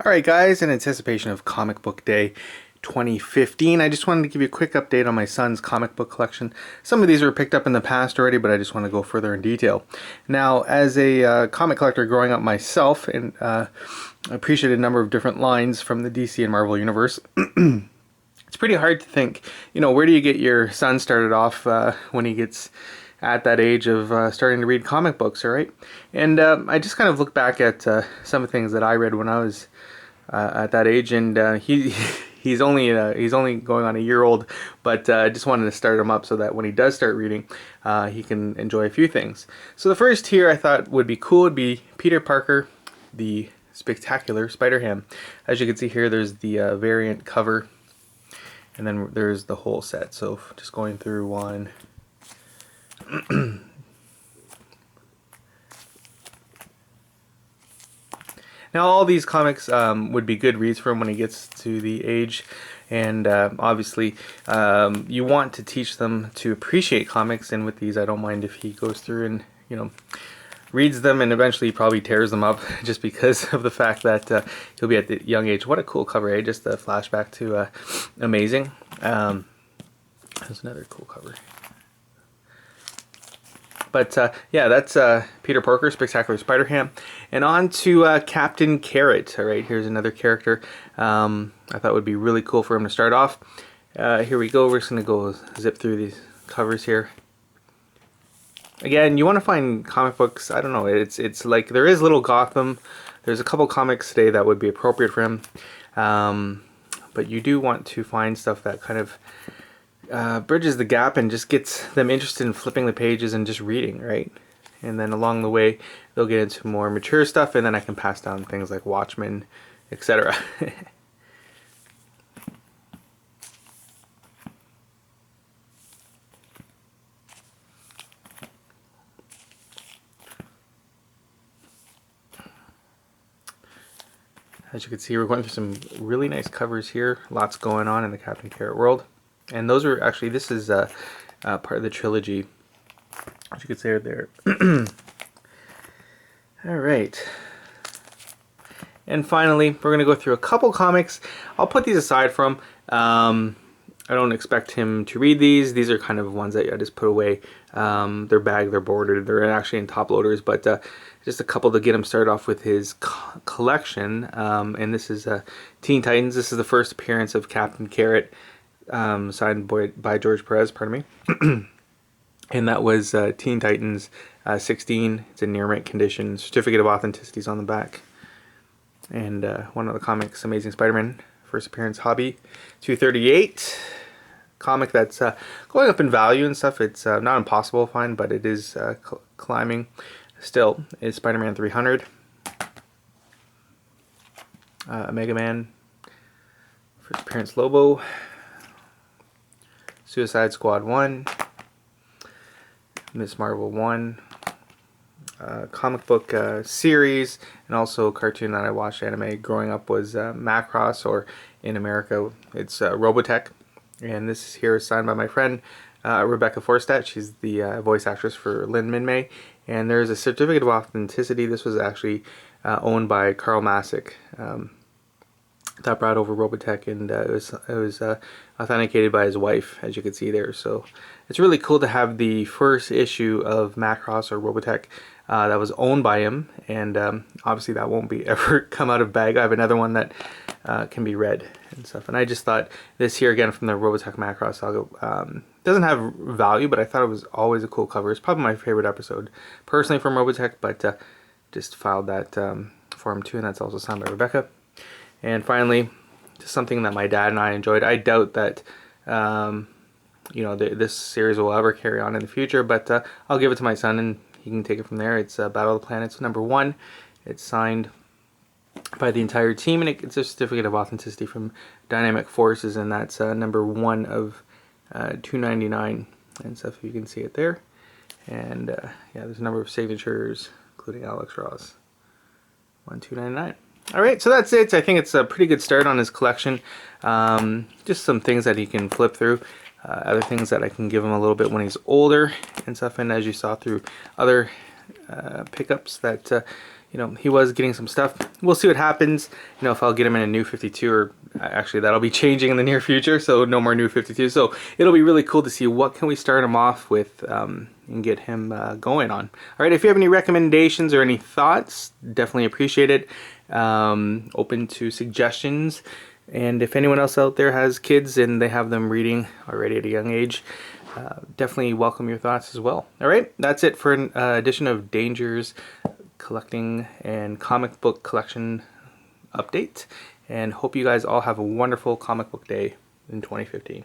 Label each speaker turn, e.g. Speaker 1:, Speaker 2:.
Speaker 1: Alright guys, in anticipation of Comic Book Day 2015, I just wanted to give you a quick update on my son's comic book collection. Some of these were picked up in the past already, but I just want to go further in detail. Now, as a comic collector growing up myself, and appreciated a number of different lines from the DC and Marvel universe, it's pretty hard to think, where do you get your son started off when he gets at that age of starting to read comic books, all right? And I just kind of look back at some of the things that I read when I was at that age, and he's only going on a year old, but I just wanted to start him up so that when he does start reading, he can enjoy a few things. So the first here I thought would be cool would be Peter Parker, the Spectacular Spider-Ham. As you can see here, there's the variant cover, and then there's the whole set. So just going through one. Now all these comics would be good reads for him when he gets to the age, and obviously you want to teach them to appreciate comics, and with these I don't mind if he goes through and reads them and eventually probably tears them up just because of the fact that he'll be at the young age. What a cool cover, eh? Just a flashback to Amazing. There's another cool cover. But yeah, that's Peter Parker, Spectacular Spider-Ham. And on to Captain Carrot. All right, here's another character I thought would be really cool for him to start off. Here we go. We're just going to go zip through these covers here. Again, you want to find comic books, I don't know, it's like there is Little Gotham. There's a couple comics today that would be appropriate for him. But you do want to find stuff that kind of bridges the gap and just gets them interested in flipping the pages and just reading, right? And then along the way they'll get into more mature stuff, and then I can pass down things like Watchmen, etc. As you can see, we're going through some really nice covers here. Lots going on in the Captain Carrot world. And those are actually, this is part of the trilogy, as you could say there. All right. And finally, we're going to go through a couple comics. I'll put these aside from. I don't expect him to read these. These are kind of ones that I just put away. They're bagged, they're bordered, they're actually in top loaders, but just a couple to get him started off with his collection. And this is Teen Titans. This is the first appearance of Captain Carrot, signed by George Perez, pardon me. And that was Teen Titans 16. It's in near mint condition. Certificate of authenticity is on the back. And one of the comics, Amazing Spider-Man, first appearance hobby, 238. Comic that's going up in value and stuff. It's not impossible to find, but it is climbing. Still, is Spider-Man 300. Mega Man, first appearance Lobo. Suicide Squad 1. Miss Marvel 1. Comic book series, and also a cartoon that I watched anime growing up was Macross, or in America it's Robotech. And this here is signed by my friend Rebecca Forstadt. She's the voice actress for Lin Min-Mei. And there's a certificate of authenticity. This was actually owned by Carl Masick. That brought over Robotech, and it was authenticated by his wife, as you can see there. So it's really cool to have the first issue of Macross or Robotech that was owned by him, and obviously that won't be ever come out of bag. I have another one that can be read and stuff, and I just thought this here again from the Robotech Macross saga doesn't have value, but I thought it was always a cool cover. It's probably my favorite episode personally from Robotech, but just filed that for him too, and that's also signed by Rebecca. And finally, just something that my dad and I enjoyed. I doubt that this series will ever carry on in the future, but I'll give it to my son and he can take it from there. It's Battle of the Planets #1. It's signed by the entire team, and it's a certificate of authenticity from Dynamic Forces, and that's #1 of 299 and stuff. You can see it there. And yeah, there's a number of signatures, including Alex Ross. 1299. Alright, so that's it. I think it's a pretty good start on his collection. Just some things that he can flip through. Other things that I can give him a little bit when he's older and stuff. And as you saw through other pickups, that you know, he was getting some stuff. We'll see what happens. You know, if I'll get him in a new 52, or actually that'll be changing in the near future, so no more new 52. So it'll be really cool to see what can we start him off with and get him going on. All right, if you have any recommendations or any thoughts, definitely appreciate it. Open to suggestions. And if anyone else out there has kids and they have them reading already at a young age, definitely welcome your thoughts as well. All right, that's it for an edition of Danjer's collecting and comic book collection update, and hope you guys all have a wonderful comic book day in 2015.